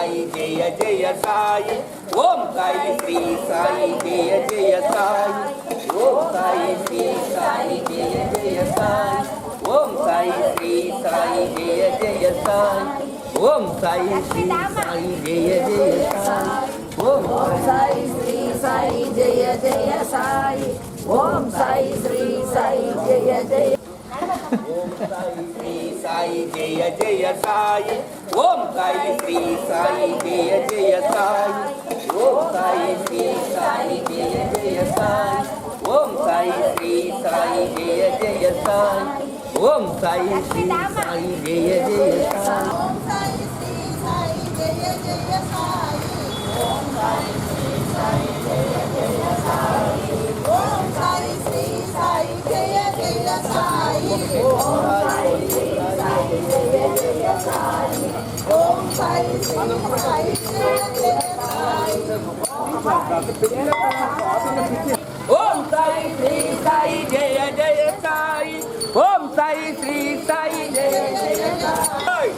సాయి జయ జయ సాయి ఓం సాయి శ్రీ సాయి జయ జయ సాయి ఓం సాయి శ్రీ సాయి జయ జయ సాయి ఓం సాయి శ్రీ సాయి జయ జయ సాయి ఓం సాయి శ్రీ సాయి జయ జయ సాయి ఓం సాయి శ్రీ సాయి జయ జయ సాయి ఓం సాయి శ్రీ సాయి జయ జయ ఓం సాయి శ్రీ సాయి జయ జయ సాయి ఓం సాయి శ్రీ సాయి జయ జయ సాయి ఓం సాయి శ్రీ సాయి జయ జయ సాయి ఓం సాయి శ్రీ సాయి జయ జయ సాయి ఓం సాయి శ్రీ సాయి జయ జయ సాయి ఓం సాయి శ్రీ సాయి జయ జయ సాయి ఓం సాయి శ్రీ సాయి జయ జయ సాయి ఓం సాయి శ్రీ సాయి జయ జయ సాయి ఓం సాయి శ్రీ సాయి జయ జయ సాయి ఓం సాయి శ్రీ సాయి జయ జయ సాయి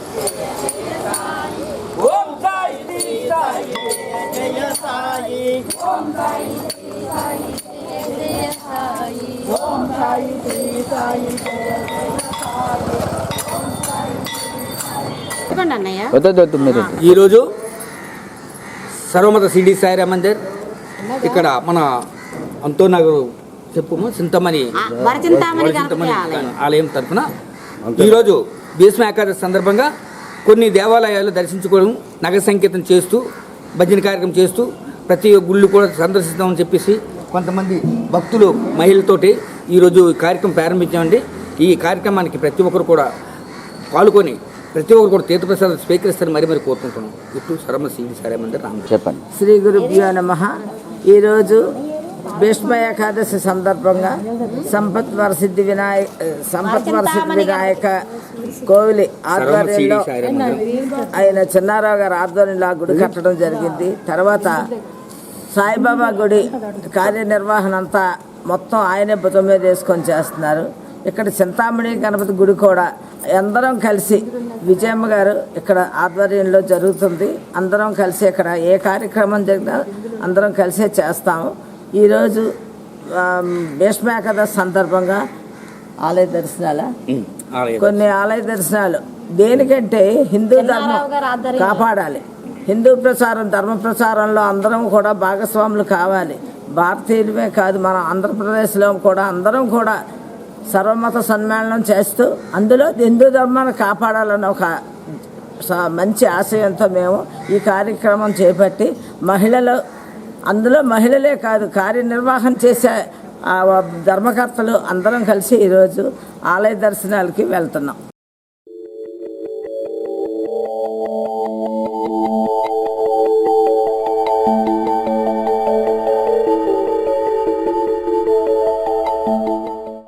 ఓం సాయి శ్రీ సాయి జయ సాయి ఓం సాయి శ్రీ సాయి జయ జయ సాయి ఓం సాయి శ్రీ సాయి జయ జయ సాయి ఈరోజు సర్వమత సిడి సాయిరామ్ మందిర్ ఇక్కడ మన అంతోనగర్ చెప్పుము చింతమణి ఆలయం తరఫున ఈరోజు భీష్మ ఏకాదశి సందర్భంగా కొన్ని దేవాలయాలు దర్శించుకోవడం నగర సంకీర్తన చేస్తూ భజన కార్యక్రమం చేస్తూ ప్రతి గుళ్ళు కూడా సందర్శిస్తామని చెప్పేసి కొంతమంది భక్తులు మహిళలతోటి ఈరోజు ఈ కార్యక్రమం ప్రారంభించామండి. ఈ కార్యక్రమానికి ప్రతి ఒక్కరు కూడా పాల్గొని ప్రతి ఒక్కరు కూడా తీర్థప్రసాదం స్వీకరిస్తారని మరి కోరుకుంటున్నాం. ఇటు సర్వమత సిడి సాయిరామ్ మందిర్ రామ్ చెప్పండి. శ్రీ గురుభ్యో నమః. ఈరోజు భీష్మ ఏకాదశి సందర్భంగా సంపత్ వరసిద్ధి వినాయక కోవిలి ఆధ్వర్యంలో ఆయన చిన్నారావు గారి ఆధ్వర్యంలో గుడి కట్టడం జరిగింది. తర్వాత సాయిబాబా గుడి కార్యనిర్వహణ అంతా మొత్తం ఆయనే భుజం మీద వేసుకొని చేస్తున్నారు. ఇక్కడ చింతామణి గణపతి గుడి కూడా అందరం కలిసి విజయమ్మ గారు ఇక్కడ ఆధ్వర్యంలో జరుగుతుంది. అందరం కలిసి ఇక్కడ ఏ కార్యక్రమం జరిగినా అందరం కలిసే చేస్తాము. ఈరోజు భీష్మ ఏకాదశి సందర్భంగా ఆలయ దర్శనాలు కొన్ని ఆలయ దర్శనాలు దేనికంటే హిందూ ధర్మం కాపాడాలి, హిందూ ప్రచారం ధర్మ ప్రచారంలో అందరం కూడా భాగస్వాములు కావాలి. భారతీయులమే కాదు, మన ఆంధ్రప్రదేశ్లో కూడా అందరం కూడా సర్వమత సమ్మేళనం చేస్తూ అందులో హిందూ ధర్మాన్ని కాపాడాలని ఒక మంచి ఆశయంతో మేము ఈ కార్యక్రమం చేపట్టి మహిళలు, అందులో మహిళలే కాదు కార్యనిర్వహణ చేసే ధర్మకర్తలు అందరం కలిసి ఈరోజు ఆలయ దర్శనాలకి వెళ్తున్నాం.